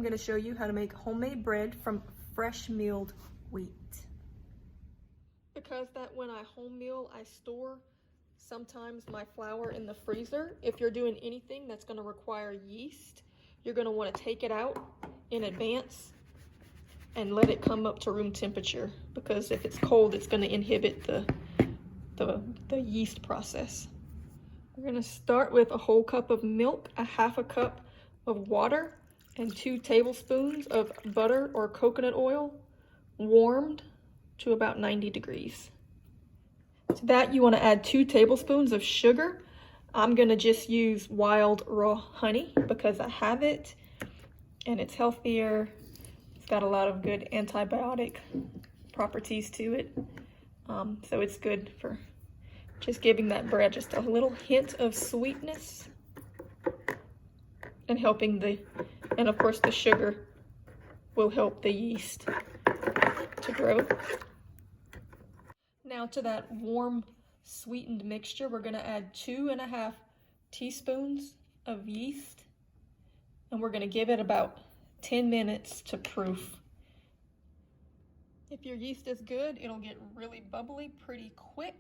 I'm going to show you how to make homemade bread from fresh milled wheat. Because that when I home meal, I store sometimes my flour in the freezer. If you're doing anything that's going to require yeast, you're going to want to take it out in advance and let it come up to room temperature, because if it's cold, it's going to inhibit the yeast process. We're going to start with a whole cup of milk, a half a cup of water, and 2 tablespoons of butter or coconut oil, warmed to about 90 degrees. To that, you want to add 2 tablespoons of sugar. I'm going to just use wild raw honey because I have it and it's healthier. It's got a lot of good antibiotic properties to it. So it's good for just giving that bread just a little hint of sweetness and helping and of course the sugar will help the yeast to grow. Now to that warm sweetened mixture, we're going to add 2.5 teaspoons of yeast, and we're going to give it about 10 minutes to proof. If your yeast is good, it'll get really bubbly pretty quick.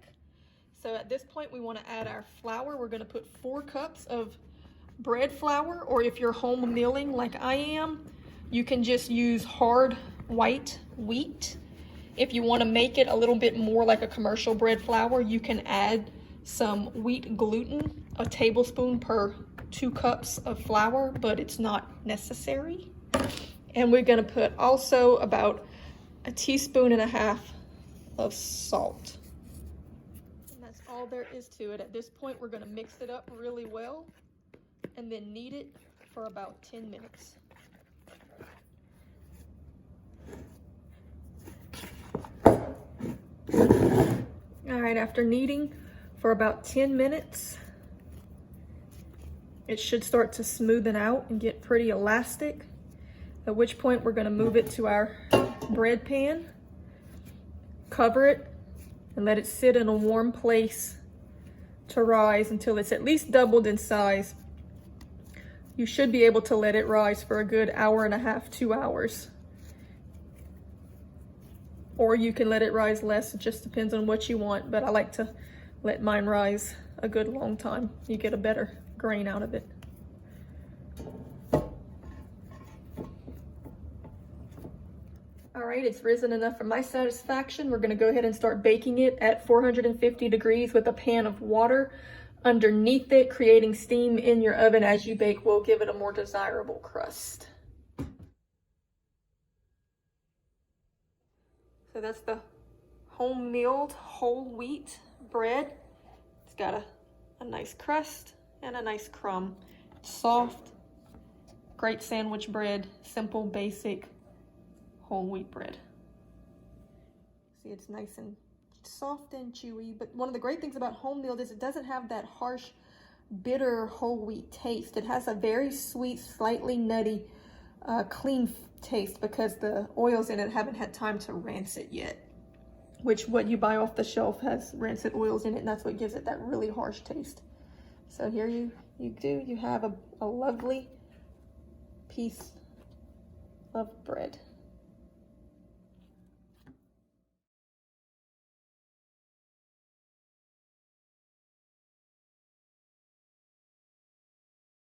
So at this point, we want to add our flour. We're going to put 4 cups of bread flour, or if you're home milling like I am, you can just use hard white wheat. If you want to make it a little bit more like a commercial bread flour, you can add some wheat gluten, a tablespoon per 2 cups of flour, but it's not necessary. And we're going to put also about 1.5 teaspoons of salt. And that's all there is to it. At this point, we're going to mix it up really well and then knead it for about 10 minutes. All right, after kneading for about 10 minutes, it should start to smoothen out and get pretty elastic, at which point we're going to move it to our bread pan, cover it, and let it sit in a warm place to rise until it's at least doubled in size. You should be able to let it rise for a good 1.5 hours, 2 hours. Or you can let it rise less, it just depends on what you want, but I like to let mine rise a good long time. You get a better grain out of it. All right, it's risen enough for my satisfaction. We're gonna go ahead and start baking it at 450 degrees with a pan of water underneath it. Creating steam in your oven as you bake will give it a more desirable crust. So that's the home milled whole wheat bread. It's got a nice crust and a nice crumb. Soft, great sandwich bread, simple, basic whole wheat bread. See, it's nice and soft and chewy, but one of the great things about home milled is it doesn't have that harsh, bitter whole wheat taste. It has a very sweet, slightly nutty, clean taste because the oils in it haven't had time to rinse it yet, which what you buy off the shelf has rancid oils in it, and that's what gives it that really harsh taste. So here you have a lovely piece of bread.